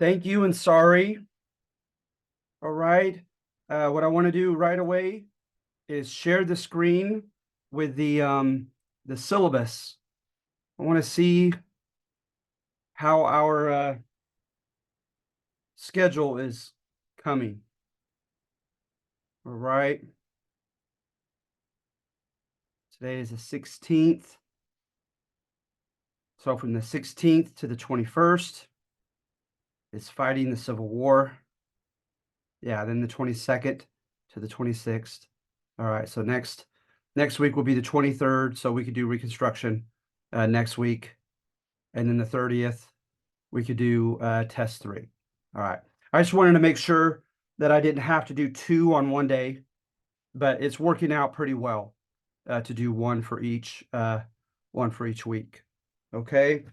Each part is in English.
thank you and sorry. All right. What I want to do right away is share the screen with the syllabus. I want to see how our schedule is coming. All right. Today is the 16th. So from the 16th to the 21st is fighting the Civil War. Yeah, then the 22nd to the 26th. All right, so next week will be the 23rd, so we could do Reconstruction next week. And then the 30th, we could do test 3. All right. I just wanted to make sure that I didn't have to do 2 on one day, but it's working out pretty well to do one for each week. Okay.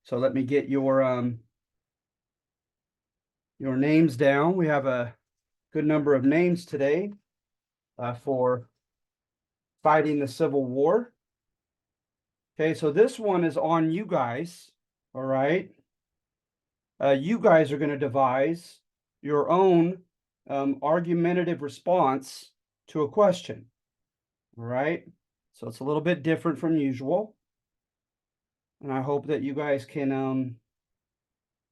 So let me get your names down. We have a good number of names today for fighting the Civil War. Okay, so this one is on you guys. All right. You guys are going to devise your own argumentative response to a question. All right. So it's a little bit different from usual. And I hope that you guys can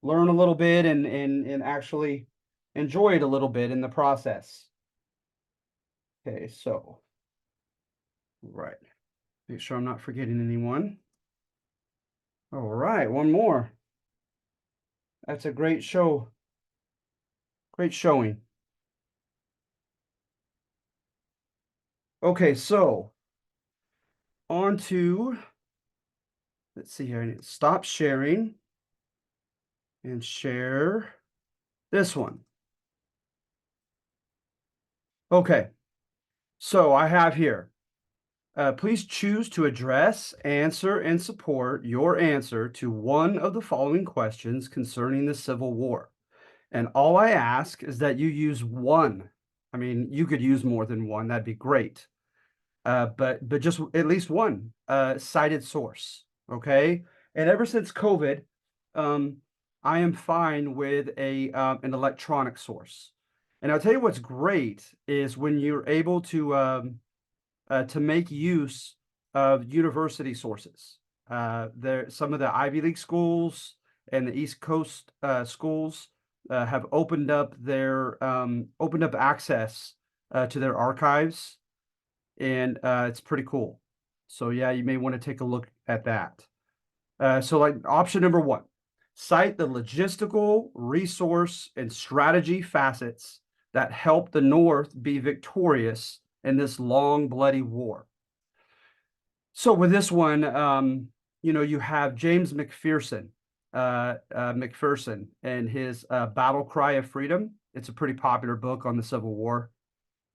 learn a little bit and actually enjoy it a little bit in the process. Okay, so, right. Make sure I'm not forgetting anyone. All right, one more. That's a great show. Great showing. Okay, so on to, let's see here. I need to stop sharing and share this one. Okay, so I have here, please choose to address, answer, and support your answer to one of the following questions concerning the Civil War. And all I ask is that you use one. I mean, you could use more than one, that'd be great. But just at least one cited source, okay? And ever since COVID, I am fine with an electronic source. And I'll tell you what's great is when you're able to make use of university sources. Some of the Ivy League schools and the East Coast schools have opened up access to their archives, and it's pretty cool. So yeah, you may want to take a look at that. So like option number 1, cite the logistical, resource, and strategy facets that help the North be victorious in this long, bloody war. So with this one, you have James McPherson, and his Battle Cry of Freedom. It's a pretty popular book on the Civil War.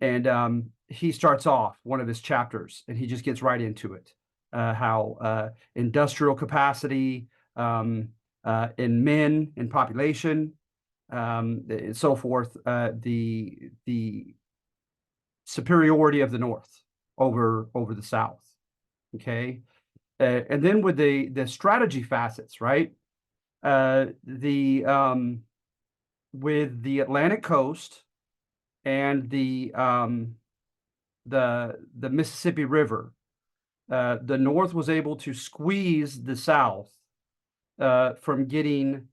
And he starts off one of his chapters, and he just gets right into it. How industrial capacity in men, in population, and so forth, the superiority of the North over the South. Okay, and then with the strategy facets, right? With the Atlantic coast and the Mississippi River, the North was able to squeeze the South from getting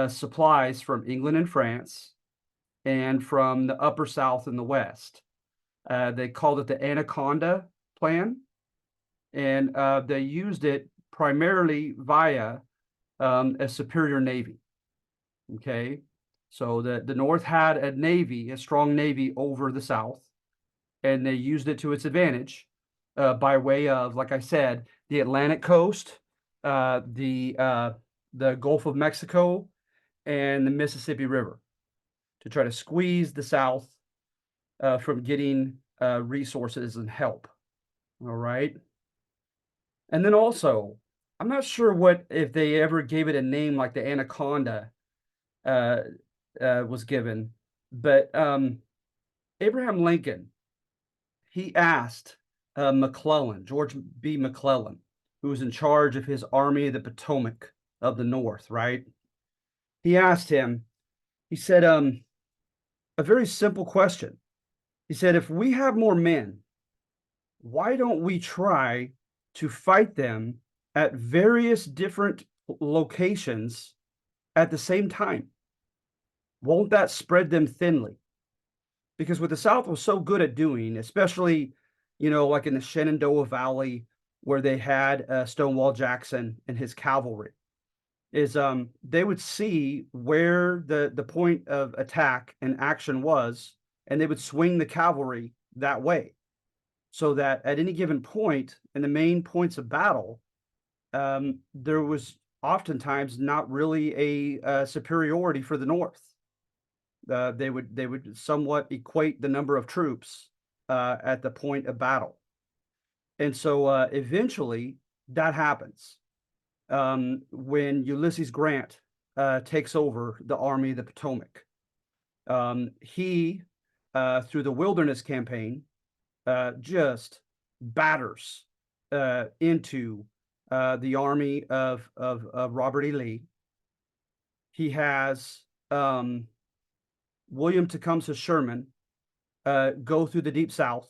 supplies from England and France and from the upper South and the West. They called it the Anaconda Plan, and they used it primarily via a superior navy. Okay, so the North had a strong navy over the South, and they used it to its advantage by way of, like I said, the Atlantic coast, the Gulf of Mexico, and the Mississippi River, to try to squeeze the South from getting resources and help. All right. And then also, I'm not sure if they ever gave it a name like the Anaconda was given, but Abraham Lincoln, he asked George B. McClellan, who was in charge of his Army of the Potomac of the North, right? He asked him, he said, a very simple question. He said, if we have more men, why don't we try to fight them at various different locations at the same time? Won't that spread them thinly? Because what the South was so good at doing, especially, like in the Shenandoah Valley, where they had Stonewall Jackson and his cavalry, is they would see where the point of attack and action was, and they would swing the cavalry that way, so that at any given point in the main points of battle, there was oftentimes not really a superiority for the North. They would somewhat equate the number of troops at the point of battle, and so eventually that happens when Ulysses Grant takes over the Army of the Potomac. He through the Wilderness Campaign just batters into the army of Robert E. Lee. He has William Tecumseh Sherman go through the Deep South,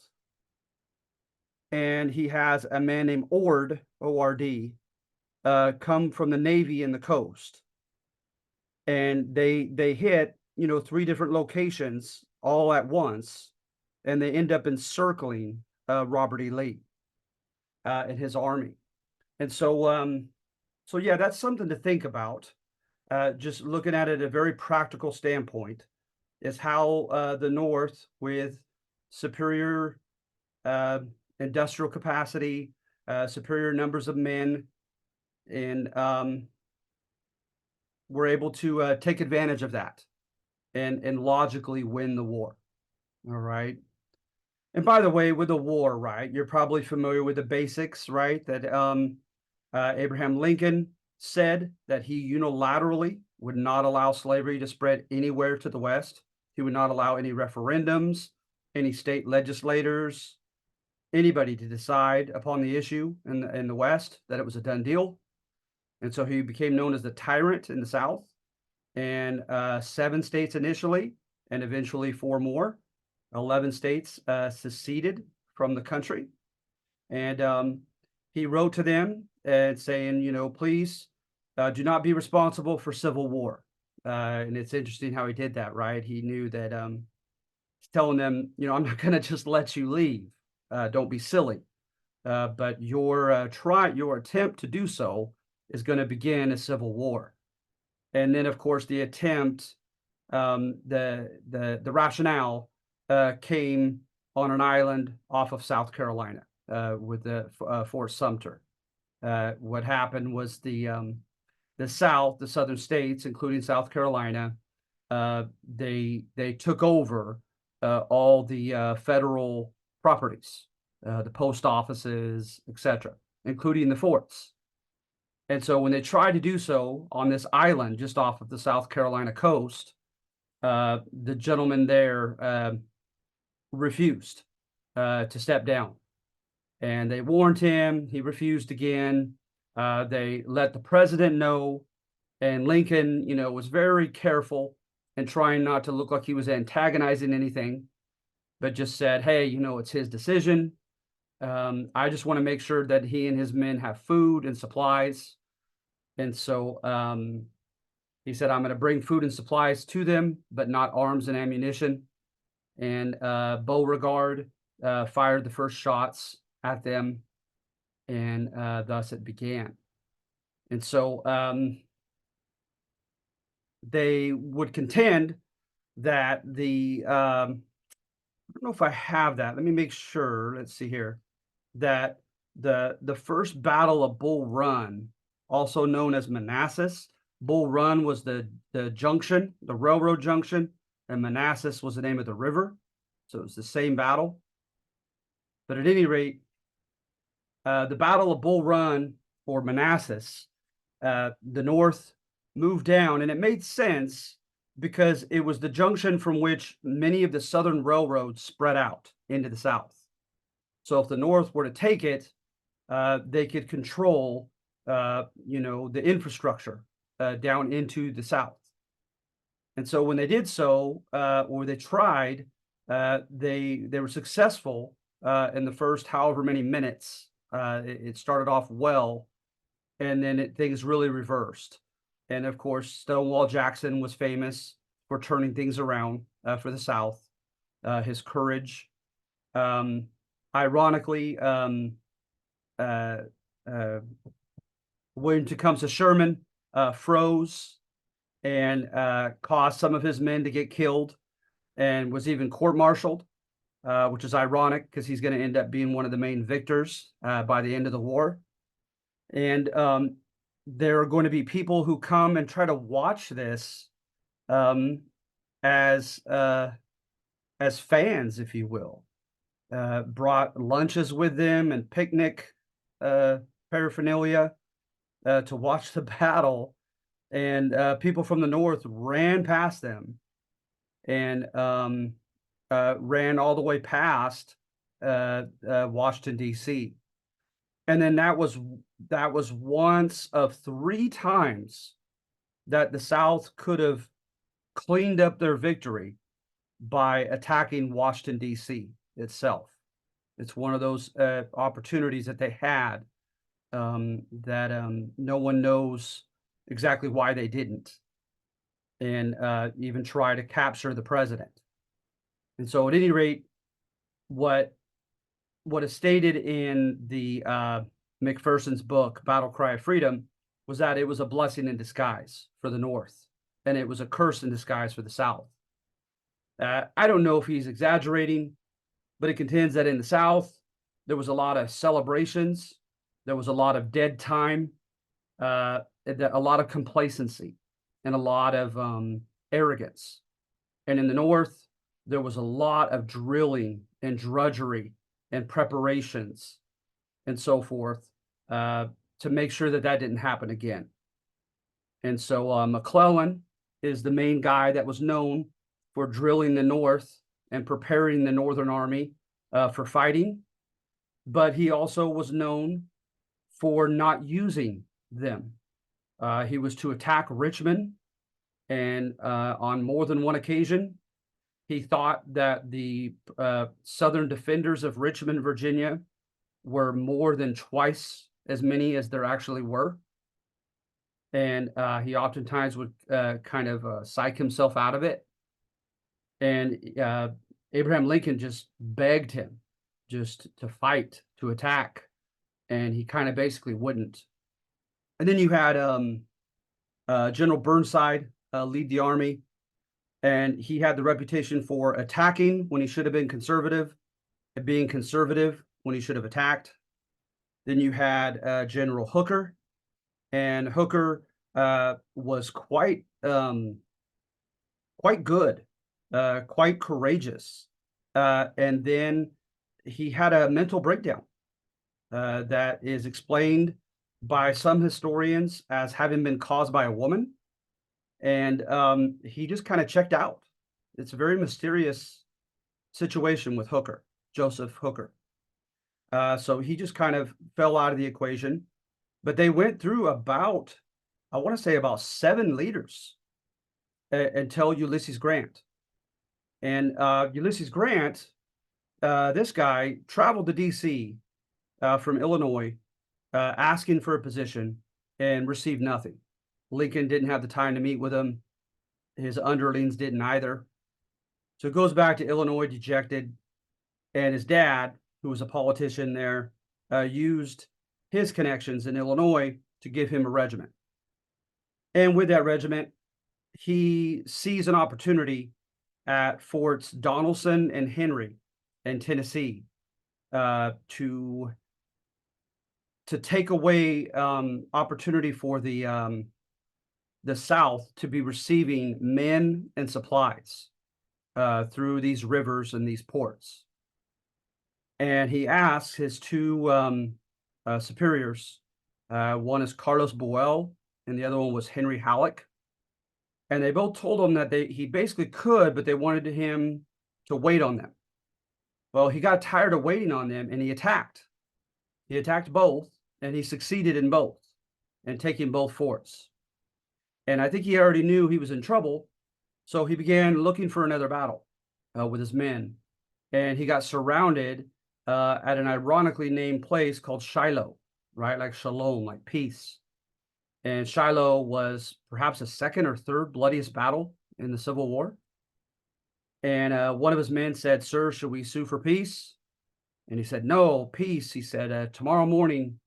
and he has a man named Ord, O-R-D, come from the Navy in the coast, and they hit three different locations all at once, and they end up encircling Robert E. Lee and his army. And so yeah, that's something to think about. Just looking at it at a very practical standpoint, is how the North, with superior industrial capacity, superior numbers of men, and were able to take advantage of that and logically win the war. All right. And by the way, with the war, right, you're probably familiar with the basics, right? That Abraham Lincoln said that he unilaterally would not allow slavery to spread anywhere to the West. He would not allow any referendums, any state legislators, anybody to decide upon the issue in the West, that it was a done deal. And so he became known as the tyrant in the South, and 7 states initially, and eventually 4 more. 11 states seceded from the country. And he wrote to them and saying, please do not be responsible for civil war. And it's interesting how he did that, right? He knew that he's telling them, I'm not going to just let you leave. Don't be silly. But your attempt to do so is going to begin a civil war. And then, of course, the attempt, the rationale came on an island off of South Carolina with the Fort Sumter. What happened was the South, the southern states, including South Carolina, they took over all the federal properties, the post offices, etc., including the forts. And so when they tried to do so on this island just off of the South Carolina coast, the gentleman there refused to step down. And they warned him. He refused again. They let the president know. And Lincoln, was very careful and trying not to look like he was antagonizing anything, but just said, hey, it's his decision. I just want to make sure that he and his men have food and supplies. And so he said, I'm going to bring food and supplies to them, but not arms and ammunition. And Beauregard fired the first shots at them, and thus it began. And so they would contend that I don't know if I have that. Let me make sure. Let's see here. That the first battle of Bull Run, also known as Manassas. Bull Run was the junction, the railroad junction, and Manassas was the name of the river. So it was the same battle. But at any rate, the Battle of Bull Run, or Manassas, the North moved down, and it made sense because it was the junction from which many of the southern railroads spread out into the South. So if the North were to take it, they could control, the infrastructure down into the South. And so when they did so, or they tried, they were successful in the first however many minutes. It started off well, and then things really reversed. And of course, Stonewall Jackson was famous for turning things around for the South. His courage, um, ironically, uh, uh, William Tecumseh Sherman froze and caused some of his men to get killed, and was even court-martialed, which is ironic because he's going to end up being one of the main victors by the end of the war. And there are going to be people who come and try to watch this um, as uh, as fans, if you will. Brought lunches with them and picnic paraphernalia to watch the battle, and people from the North ran past them and ran all the way past Washington D.C. And then that was once of 3 times that the South could have cleaned up their victory by attacking Washington D.C. itself. It's one of those opportunities that they had that no one knows exactly why they didn't, and even try to capture the president. And so, at any rate, what is stated in the McPherson's book, Battle Cry of Freedom, was that it was a blessing in disguise for the North, and it was a curse in disguise for the South. I don't know if he's exaggerating, but it contends that in the South, there was a lot of celebrations, there was a lot of dead time, a lot of complacency, and a lot of arrogance. And in the North, there was a lot of drilling and drudgery and preparations and so forth to make sure that that didn't happen again. And so McClellan is the main guy that was known for drilling the North and preparing the Northern Army for fighting, but he also was known for not using them. He was to attack Richmond, and on more than one occasion, he thought that the Southern defenders of Richmond, Virginia, were more than twice as many as there actually were. And he oftentimes would kind of psych himself out of it. And Abraham Lincoln just begged him just to fight, to attack, and he kind of basically wouldn't. And then you had General Burnside lead the army, and he had the reputation for attacking when he should have been conservative, and being conservative when he should have attacked. Then you had General Hooker, and Hooker was quite good, quite courageous, and then he had a mental breakdown that is explained by some historians as having been caused by a woman, and he just kind of checked out. It's a very mysterious situation with Hooker, Joseph Hooker. So he just kind of fell out of the equation, but they went through about, I want to say about 7 leaders until Ulysses Grant. And Ulysses Grant, this guy traveled to DC from Illinois, asking for a position and received nothing. Lincoln didn't have the time to meet with him. His underlings didn't either. So it goes back to Illinois dejected, and his dad, who was a politician there, used his connections in Illinois to give him a regiment. And with that regiment, he sees an opportunity at Forts Donelson and Henry in Tennessee to take away opportunity for the South to be receiving men and supplies through these rivers and these ports. And he asks his 2 superiors, one is Carlos Buell, and the other one was Henry Halleck. And they both told him that he basically could, but they wanted him to wait on them. Well, he got tired of waiting on them, and he attacked. He attacked both, and he succeeded in both, and taking both forts. And I think he already knew he was in trouble, So he began looking for another battle with his men, and he got surrounded at an ironically named place called Shiloh, right? Like shalom, like peace. And Shiloh was perhaps the second or third bloodiest battle in the Civil War. And one of his men said, "Sir, should we sue for peace?" And he said, "No, peace." He said, "Tomorrow morning,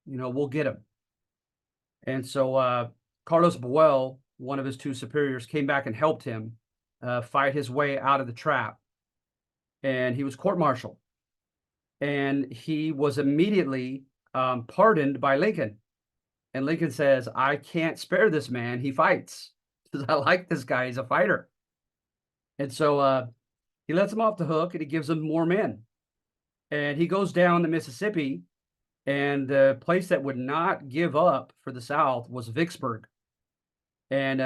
we'll get him." And so Carlos Buell, one of his two superiors, came back and helped him fight his way out of the trap. And he was court-martialed. And he was immediately pardoned by Lincoln. And Lincoln says, "I can't spare this man. He fights. Because I like this guy. He's a fighter." And so he lets him off the hook and he gives him more men. And he goes down the Mississippi, and the place that would not give up for the South was Vicksburg. And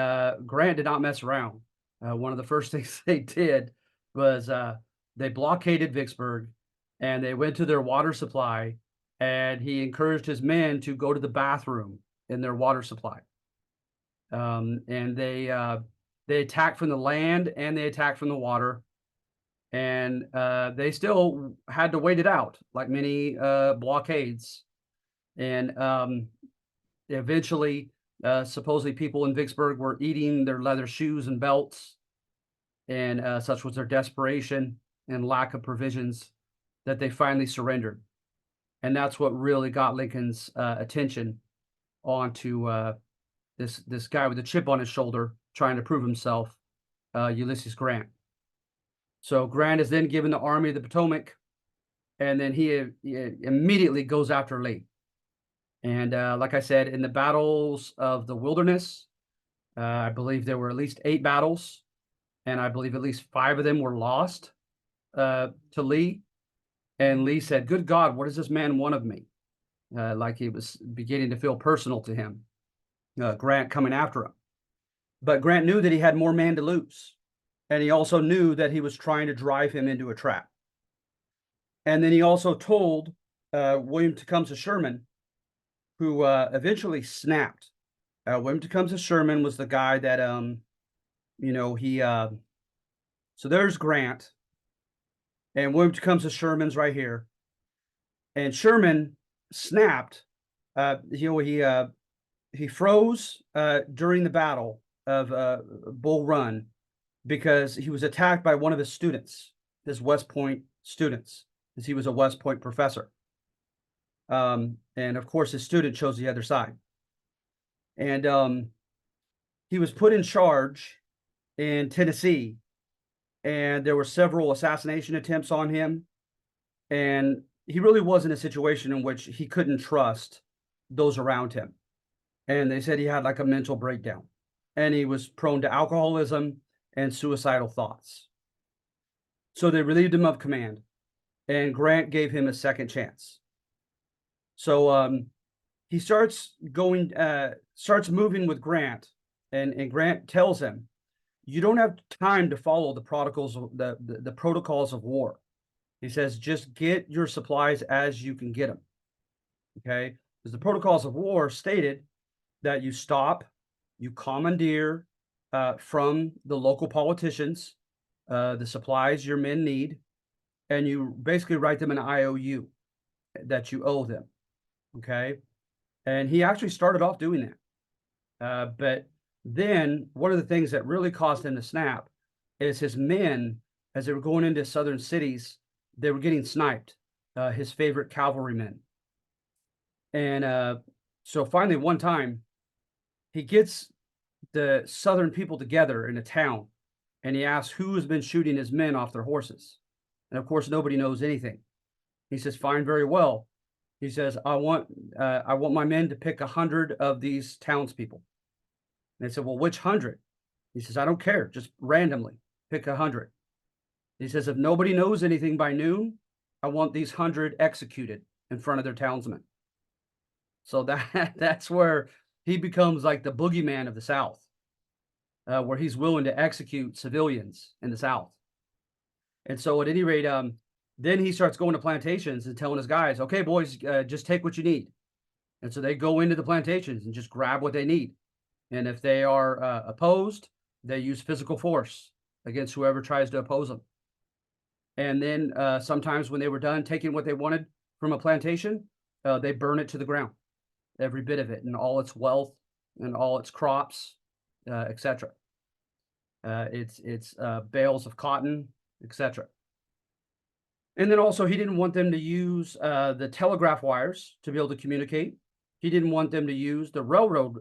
Grant did not mess around. One of the first things they did was they blockaded Vicksburg, and they went to their water supply, and he encouraged his men to go to the bathroom in their water supply. And they attacked from the land and they attacked from the water. And they still had to wait it out, like many blockades. And eventually, supposedly people in Vicksburg were eating their leather shoes and belts, and such was their desperation and lack of provisions that they finally surrendered. And that's what really got Lincoln's attention onto this guy with a chip on his shoulder trying to prove himself, Ulysses Grant. So Grant is then given the Army of the Potomac, and then he immediately goes after Lee. And like I said, in the battles of the Wilderness, I believe there were at least 8 battles, and I believe at least 5 of them were lost to Lee. And Lee said, "Good God, what does this man want of me?" Like he was beginning to feel personal to him, Grant coming after him. But Grant knew that he had more men to lose. And he also knew that he was trying to drive him into a trap. And then he also told William Tecumseh Sherman, who eventually snapped. William Tecumseh Sherman was the guy that, so there's Grant, and William Tecumseh Sherman's right here. And Sherman snapped. He froze during the battle of Bull Run, because he was attacked by one of his students, his West Point students, because he was a West Point professor. And of course, his student chose the other side. And he was put in charge in Tennessee, and there were several assassination attempts on him. And he really was in a situation in which he couldn't trust those around him. And they said he had like a mental breakdown, and he was prone to alcoholism and suicidal thoughts. So they relieved him of command, and Grant gave him a second chance. So he starts moving with Grant, and Grant tells him, "You don't have time to follow the protocols of war." He says, "Just get your supplies as you can get them." Okay, because the protocols of war stated that you stop, you commandeer from the local politicians the supplies your men need, and you basically write them an IOU that you owe them. Okay, and he actually started off doing that. But then one of the things that really caused him to snap is his men, as they were going into southern cities, they were getting sniped, his favorite cavalrymen. And so finally, one time, he gets the southern people together in a town, and he asks who has been shooting his men off their horses. And of course, nobody knows anything. He says, "Fine, very well." He says, I want my men to pick 100 of these townspeople." And they said, "Well, which 100? He says, "I don't care. Just randomly pick 100. He says, "If nobody knows anything by noon, I want these 100 executed in front of their townsmen." So that's where he becomes like the boogeyman of the South, where he's willing to execute civilians in the South. And so at any rate, then he starts going to plantations and telling his guys, "Okay, boys, just take what you need." And so they go into the plantations and just grab what they need. And if they are opposed, They use physical force against whoever tries to oppose them. And then sometimes when they were done taking what they wanted from a plantation, they burn it to the ground, every bit of it, and all its wealth and all its crops, etc. It's bales of cotton, etc. And then also, he didn't want them to use the telegraph wires to be able to communicate. He didn't want them to use the railroad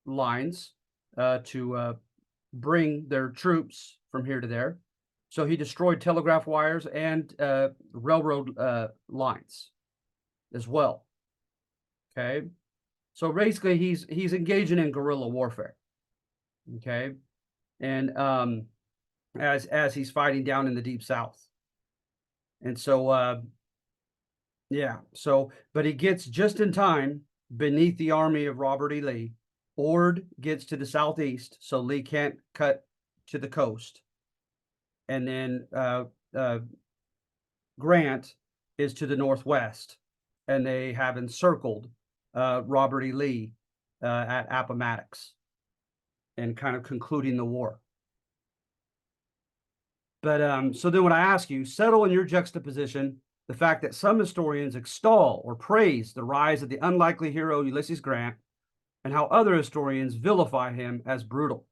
lines to bring their troops from here to there. So he destroyed telegraph wires and railroad lines as well. Okay, so basically he's engaging in guerrilla warfare. Okay, and as he's fighting down in the Deep South, and so yeah, so but he gets just in time beneath the army of Robert E. Lee. Ord gets to the southeast, so Lee can't cut to the coast. And then Grant is to the northwest, and they have encircled Robert E. Lee at Appomattox and kind of concluding the war. But so then when I ask you, settle in your juxtaposition the fact that some historians extol or praise the rise of the unlikely hero Ulysses Grant, and how other historians vilify him as brutal.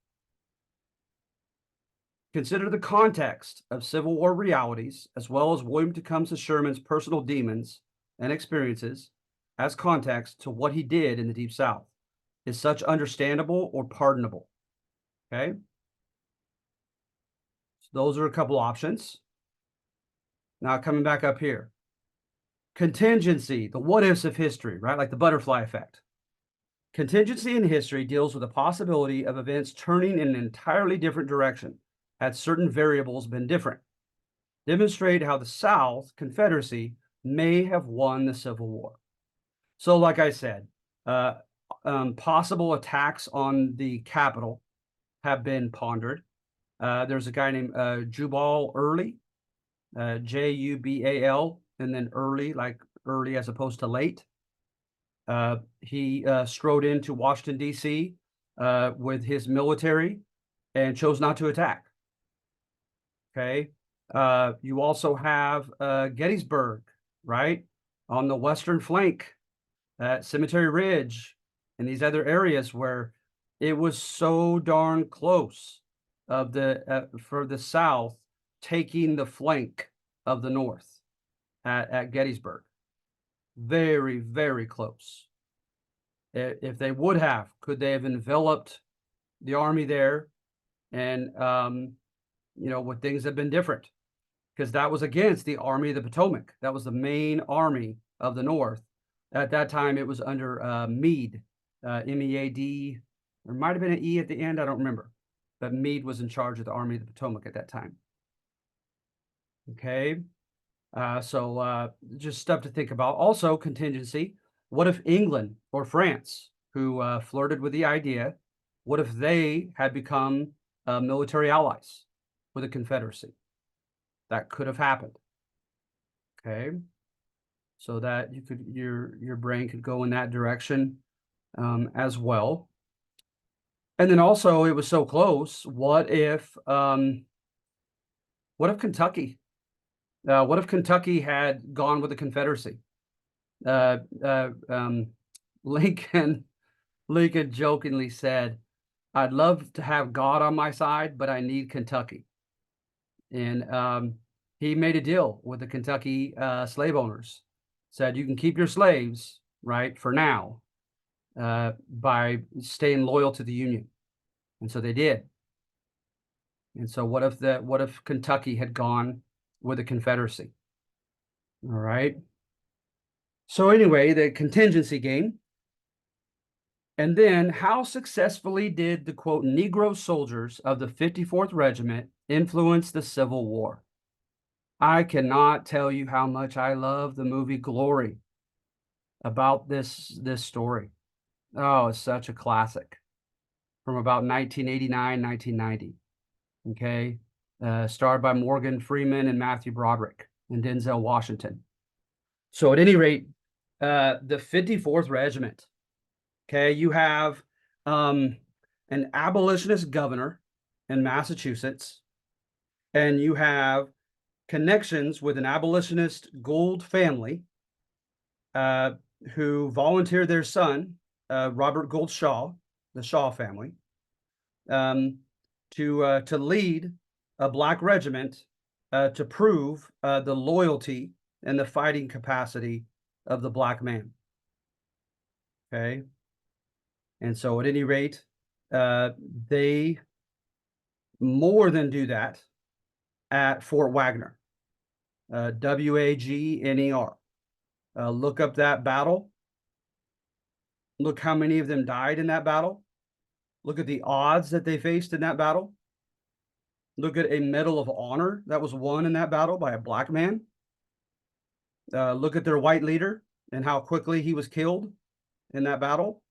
Consider the context of Civil War realities, as well as William Tecumseh Sherman's personal demons and experiences, as context to what he did in the Deep South. Is such understandable or pardonable? Okay. So those are a couple options. Now coming back up here. Contingency, the what ifs of history, right? Like the butterfly effect. Contingency in history deals with the possibility of events turning in an entirely different direction had certain variables been different. Demonstrate how the South Confederacy may have won the Civil War. So like I said, possible attacks on the Capitol have been pondered. There's a guy named Jubal Early, Jubal, and then Early, like early as opposed to late. He strode into Washington, D.C. With his military and chose not to attack. Okay. You also have Gettysburg, right? On the western flank, Cemetery Ridge, and these other areas where it was so darn close of for the South taking the flank of the North at Gettysburg. Very, very close. If they would have, could they have enveloped the army there? And, would things have been different? Because that was against the Army of the Potomac. That was the main army of the North. At that time, it was under Meade, M-E-A-D. There might have been an E at the end. I don't remember. But Meade was in charge of the Army of the Potomac at that time. Okay. So just stuff to think about. Also, contingency. What if England or France, who flirted with the idea, what if they had become military allies with the Confederacy? That could have happened. Okay. So that your brain could go in that direction as well. And then also, it was so close. What if Kentucky? What if Kentucky had gone with the Confederacy? Lincoln jokingly said, "I'd love to have God on my side, but I need Kentucky." And he made a deal with the Kentucky slave owners. Said, you can keep your slaves, right, for now, by staying loyal to the Union. And so they did. And so what if Kentucky had gone with the Confederacy? All right. So anyway, the contingency game. And then how successfully did the, quote, Negro soldiers of the 54th Regiment influence the Civil War? I cannot tell you how much I love the movie Glory about this story. Oh, it's such a classic from about 1989, 1990. Okay. Starred by Morgan Freeman and Matthew Broderick and Denzel Washington. So at any rate, the 54th Regiment. Okay, you have an abolitionist governor in Massachusetts, and you have connections with an abolitionist Gould family who volunteered their son, Robert Gould Shaw, the Shaw family, to lead a black regiment to prove the loyalty and the fighting capacity of the black man. Okay. And so at any rate, they more than do that at Fort Wagner, Wagner. Look up that battle. Look how many of them died in that battle. Look at the odds that they faced in that battle. Look at a Medal of Honor that was won in that battle by a black man. Look at their white leader and how quickly he was killed in that battle.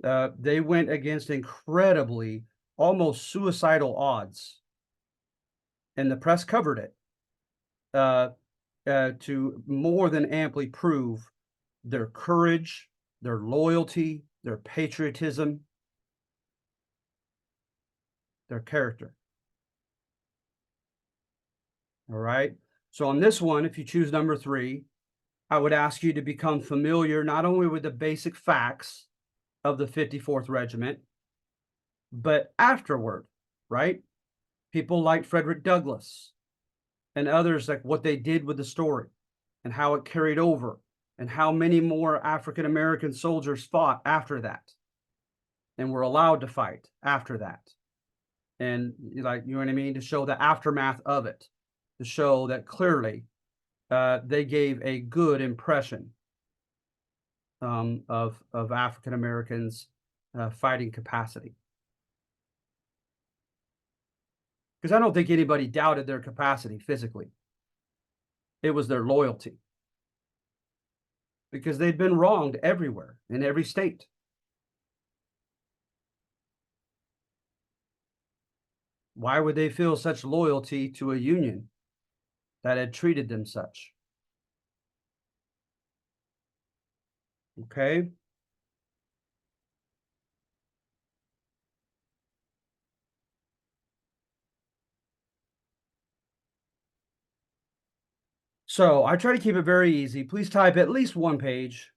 They went against incredibly, almost suicidal odds, and the press covered it to more than amply prove their courage, their loyalty, their patriotism, their character. All right. So on this one, if you choose number 3, I would ask you to become familiar not only with the basic facts of the 54th Regiment, but afterward, right? People like Frederick Douglass and others, like what they did with the story and how it carried over and how many more African American soldiers fought after that and were allowed to fight after that. And like, you know what I mean? To show the aftermath of it, to show that clearly they gave a good impression of African Americans' fighting capacity. Because I don't think anybody doubted their capacity physically. It was their loyalty. Because they'd been wronged everywhere, in every state. Why would they feel such loyalty to a union that had treated them such? Okay. So I try to keep it very easy. Please type at least one page.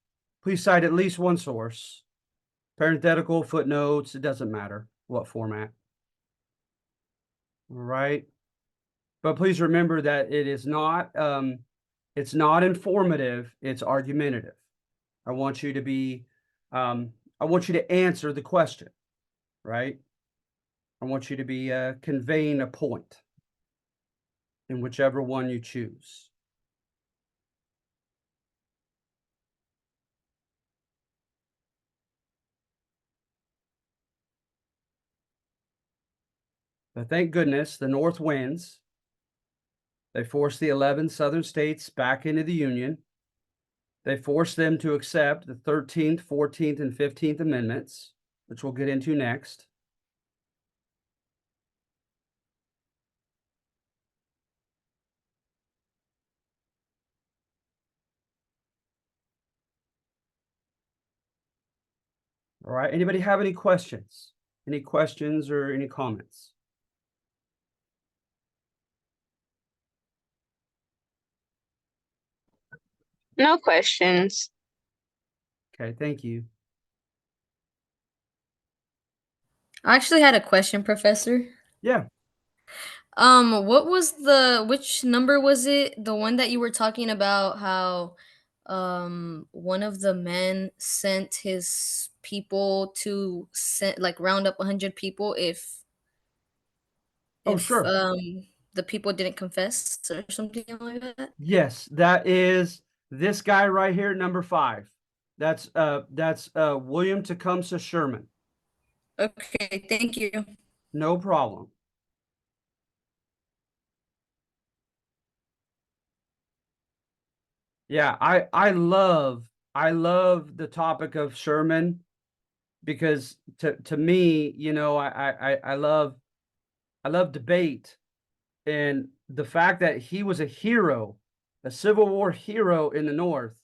Please cite at least one source. Parenthetical, footnotes, it doesn't matter what format. All right. But please remember that it is not, it's not informative, it's argumentative. I want you to be, I want you to answer the question, right? I want you to be conveying a point in whichever one you choose. But thank goodness the North wins. They forced the 11 Southern states back into the Union. They forced them to accept the 13th, 14th, and 15th Amendments, which we'll get into next. All right. Anybody have any questions? Any questions or any comments? No questions. Okay, thank you. I actually had a question, Professor. Yeah. What was which number was it? The one that you were talking about how one of the men sent his people to round up 100 people Oh, if sure. the people didn't confess or something like that? Yes, that is this guy right here, number 5. That's William Tecumseh Sherman. Okay, thank you. No problem. Yeah, I love the topic of Sherman because to me, you know, I love debate, and the fact that he was a hero, a Civil War hero in the North,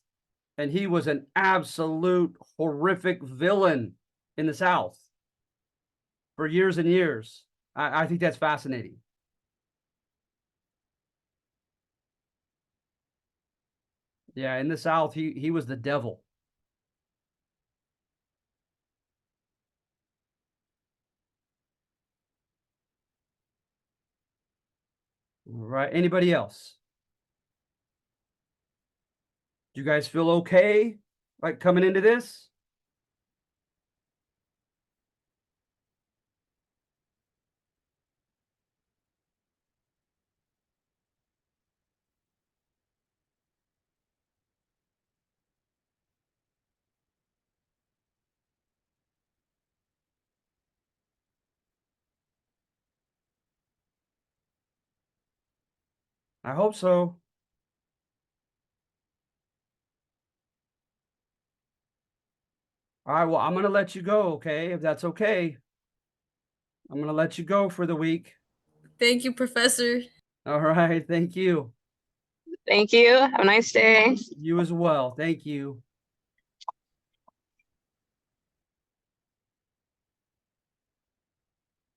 and he was an absolute horrific villain in the South. for years and years. I think that's fascinating. Yeah, in the South, he was the devil. All right. Anybody else? Do you guys feel okay like coming into this? I hope so. All right, well, I'm gonna let you go, okay? If that's okay. I'm gonna let you go for the week. Thank you, Professor. All right, thank you. Thank you. Have a nice day. You as well. Thank you.